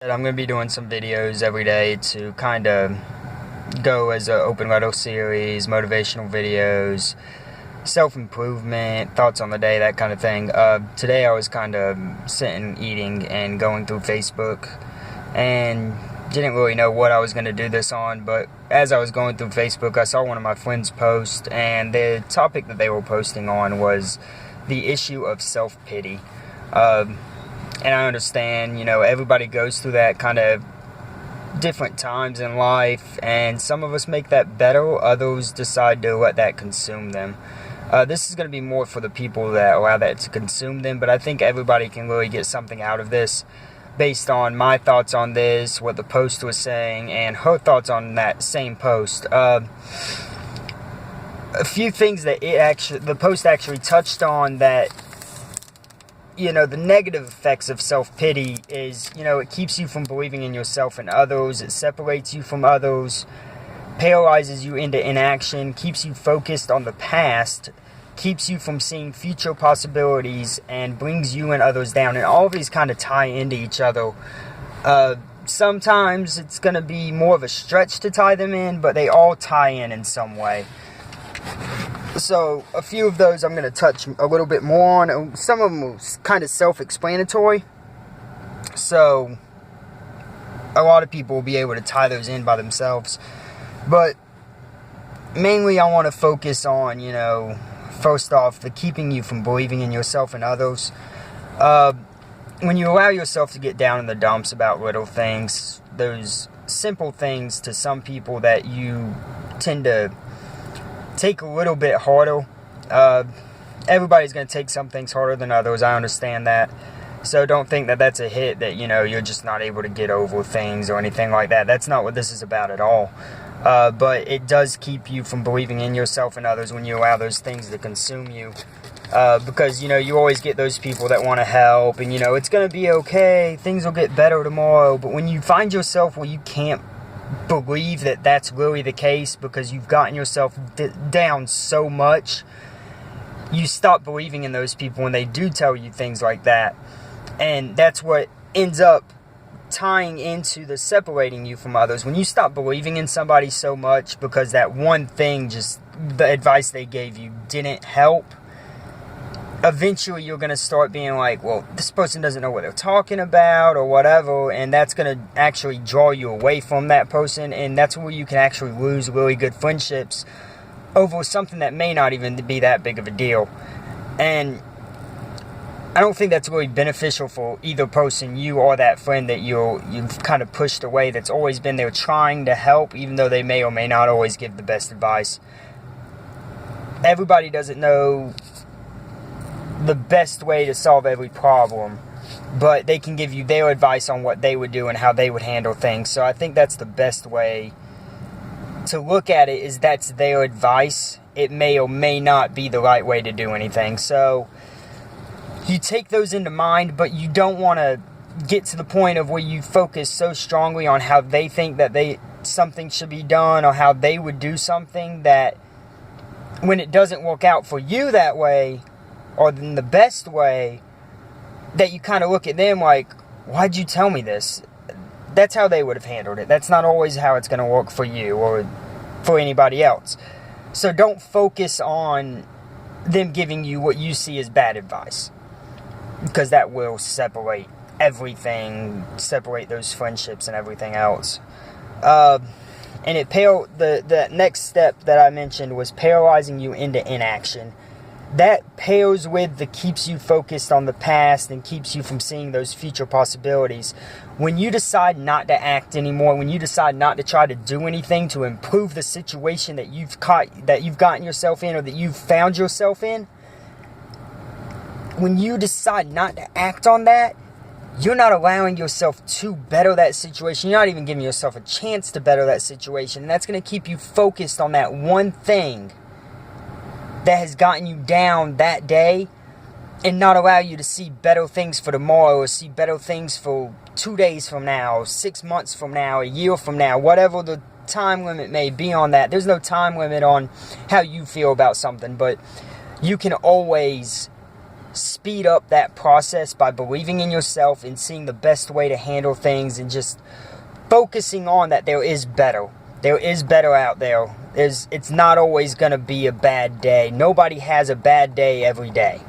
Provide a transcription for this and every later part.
I'm going to be doing some videos every day to kind of go as an open letter series, motivational videos, self-improvement, thoughts on the day, that kind of thing. Today I was kind of sitting, eating, and going through Facebook, and didn't really know what I was going to do this on, but as I was going through Facebook, I saw one of my friends post, and the topic that they were posting on was the issue of self-pity. And I understand, everybody goes through that kind of different times in life, and some of us make that better, others decide to let that consume them. This is going to be more for the people that allow that to consume them, but I think everybody can really get something out of this based on my thoughts on this, what the post was saying, and her thoughts on that same post. A few things that the post actually touched on that, the negative effects of self-pity is, it keeps you from believing in yourself and others, it separates you from others, paralyzes you into inaction, keeps you focused on the past, keeps you from seeing future possibilities, and brings you and others down. And all of these kind of tie into each other. Sometimes it's going to be more of a stretch to tie them in, but they all tie in some way. So, a few of those I'm going to touch a little bit more on. Some of them are kind of self-explanatory. So, a lot of people will be able to tie those in by themselves. But, mainly I want to focus on, first off, the keeping you from believing in yourself and others. When you allow yourself to get down in the dumps about little things, those simple things to some people that you tend to take a little bit harder. Everybody's going to take some things harder than others. I understand that. So don't think that that's a hit that, you're just not able to get over things or anything like that. That's not what this is about at all. But it does keep you from believing in yourself and others when you allow those things to consume you. Because, you always get those people that want to help and, it's going to be okay. Things will get better tomorrow. But when you find yourself where you can't believe that that's really the case because you've gotten yourself down so much, you stop believing in those people when they do tell you things like that. And that's what ends up tying into the separating you from others. When you stop believing in somebody so much because that one thing, just the advice they gave you, didn't help, eventually you're going to start being like, well, this person doesn't know what they're talking about or whatever, and that's going to actually draw you away from that person, and that's where you can actually lose really good friendships over something that may not even be that big of a deal. And I don't think that's really beneficial for either person, you or that friend that you've kind of pushed away, that's always been there trying to help, even though they may or may not always give the best advice. Everybody doesn't know the best way to solve every problem, but they can give you their advice on what they would do and how they would handle things. So I think that's the best way to look at it, is that's their advice. It may or may not be the right way to do anything. So you take those into mind, but you don't want to get to the point of where you focus so strongly on how they think that something should be done or how they would do something, that when it doesn't work out for you that way, or in the best way, that you kind of look at them like, why'd you tell me this? That's how they would have handled it. That's not always how it's going to work for you or for anybody else. So don't focus on them giving you what you see as bad advice, because that will separate everything, separate those friendships and everything else. And the next step that I mentioned was paralyzing you into inaction. That pairs with the keeps you focused on the past and keeps you from seeing those future possibilities. When you decide not to act anymore, when you decide not to try to do anything to improve the situation that you've gotten yourself in, or that you've found yourself in, when you decide not to act on that, you're not allowing yourself to better that situation. You're not even giving yourself a chance to better that situation. And that's going to keep you focused on that one thing that has gotten you down that day, and not allow you to see better things for tomorrow, or see better things for 2 days from now, 6 months from now, a year from now, whatever the time limit may be on that. There's no time limit on how you feel about something, but you can always speed up that process by believing in yourself and seeing the best way to handle things and just focusing on that there is better. There is better out there. It's not always going to be a bad day. Nobody has a bad day every day.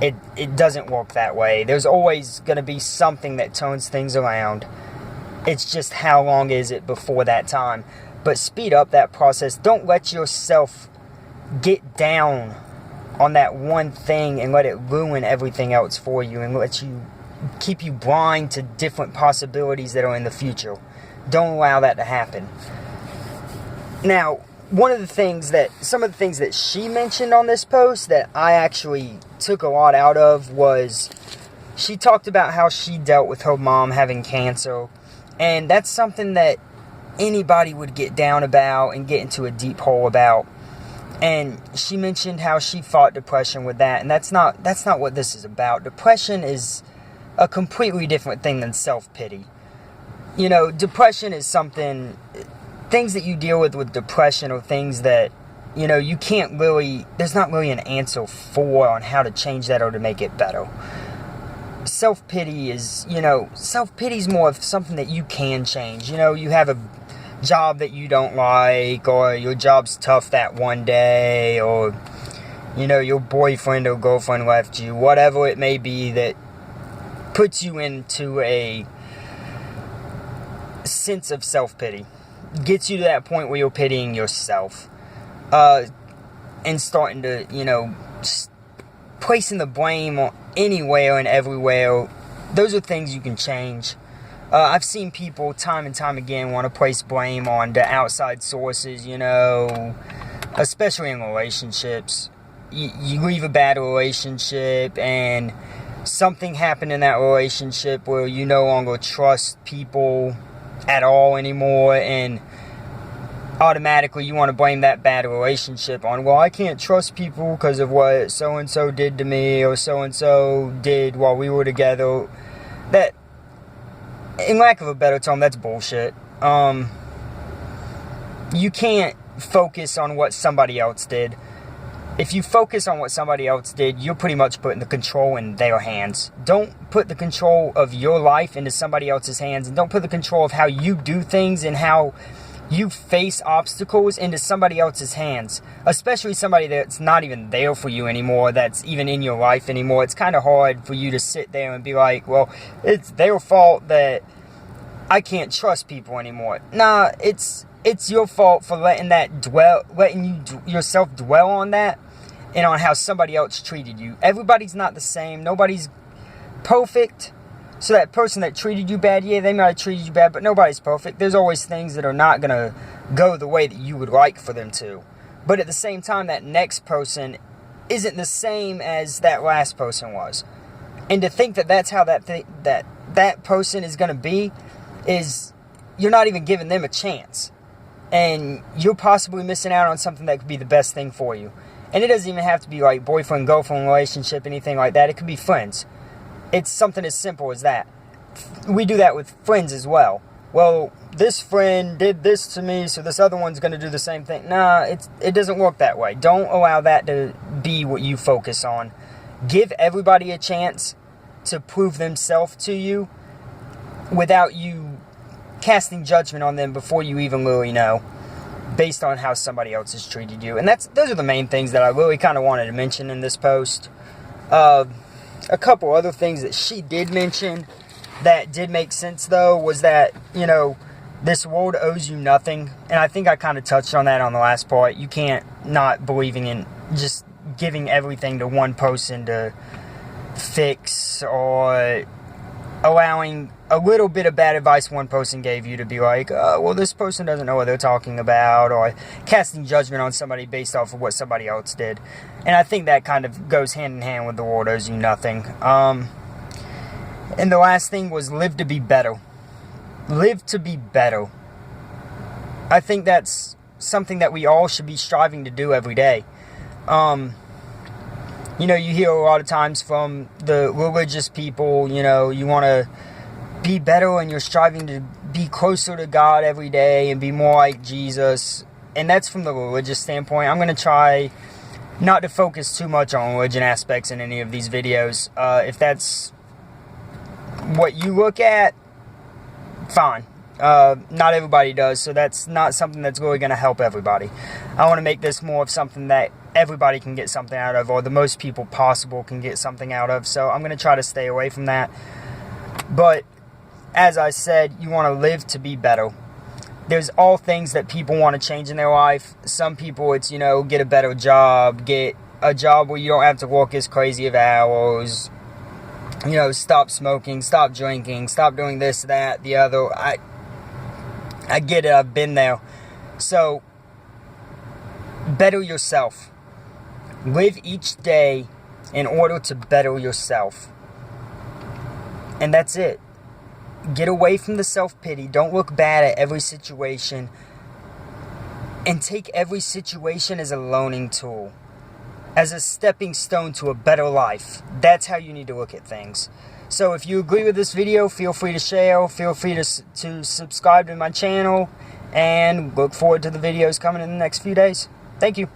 It doesn't work that way. There's always going to be something that turns things around. It's just how long is it before that time. But speed up that process. Don't let yourself get down on that one thing and let it ruin everything else for you and keep you blind to different possibilities that are in the future. Don't allow that to happen. Now, some of the things that she mentioned on this post that I actually took a lot out of was she talked about how she dealt with her mom having cancer, and that's something that anybody would get down about and get into a deep hole about. And she mentioned how she fought depression with that, and that's not what this is about. Depression is a completely different thing than self-pity. You know, depression is things that you deal with depression are things that, you know, there's not really an answer on how to change that or to make it better. Self-pity is more of something that you can change. You know, you have a job that you don't like, or your job's tough that one day, or, you know, your boyfriend or girlfriend left you, whatever it may be that puts you into a sense of self-pity, gets you to that point where you're pitying yourself, and starting to, you know, placing the blame anywhere and everywhere. Those are things you can change. I've seen people time and time again want to place blame on the outside sources, you know, especially in relationships. You leave a bad relationship and something happened in that relationship where you no longer trust people at all anymore, and automatically you want to blame that bad relationship on, well, I can't trust people because of what so-and-so did to me or so-and-so did while we were together. That, in lack of a better term, that's bullshit. You can't focus on what somebody else did. If you focus on what somebody else did, you're pretty much putting the control in their hands. Don't put the control of your life into somebody else's hands, and don't put the control of how you do things and how you face obstacles into somebody else's hands, especially somebody that's not even there for you anymore, that's even in your life anymore. It's kind of hard for you to sit there and be like, well, it's their fault that I can't trust people anymore. Nah, it's your fault for letting yourself dwell on that and on how somebody else treated you. Everybody's not the same. Nobody's perfect. So that person that treated you bad, yeah, they might have treated you bad, but nobody's perfect. There's always things that are not going to go the way that you would like for them to. But at the same time, that next person isn't the same as that last person was. And to think that that's how that person is going to be, is you're not even giving them a chance. And you're possibly missing out on something that could be the best thing for you. And it doesn't even have to be like boyfriend-girlfriend relationship, anything like that. It could be friends. It's something as simple as that. We do that with friends as well. Well, this friend did this to me, so this other one's going to do the same thing. Nah, it doesn't work that way. Don't allow that to be what you focus on. Give everybody a chance to prove themselves to you without you casting judgment on them before you even really know, based on how somebody else has treated you. And those are the main things that I really kind of wanted to mention in this post. A couple other things that she did mention that did make sense, though, was that, you know, this world owes you nothing. And I think I kind of touched on that on the last part. You can't not believing in just giving everything to one person to fix, or allowing a little bit of bad advice one person gave you to be like, well, this person doesn't know what they're talking about, or casting judgment on somebody based off of what somebody else did. And I think that kind of goes hand in hand with the world owes you nothing. And the last thing was live to be better. Live to be better. I think that's something that we all should be striving to do every day. You know, you hear a lot of times from the religious people, you know, you want to be better and you're striving to be closer to God every day and be more like Jesus. And that's from the religious standpoint. I'm going to try not to focus too much on religion aspects in any of these videos. If that's what you look at, fine. Not everybody does, so that's not something that's really going to help everybody. I want to make this more of something that everybody can get something out of, or the most people possible can get something out of, so I'm going to try to stay away from that. But, as I said, you want to live to be better. There's all things that people want to change in their life. Some people, it's, get a better job, get a job where you don't have to work as crazy of hours, stop smoking, stop drinking, stop doing this, that, the other. I get it, I've been there. So, better yourself. Live each day in order to better yourself. And that's it. Get away from the self-pity. Don't look bad at every situation. And take every situation as a learning tool. As a stepping stone to a better life. That's how you need to look at things. So if you agree with this video, feel free to share. Feel free to subscribe to my channel. And look forward to the videos coming in the next few days. Thank you.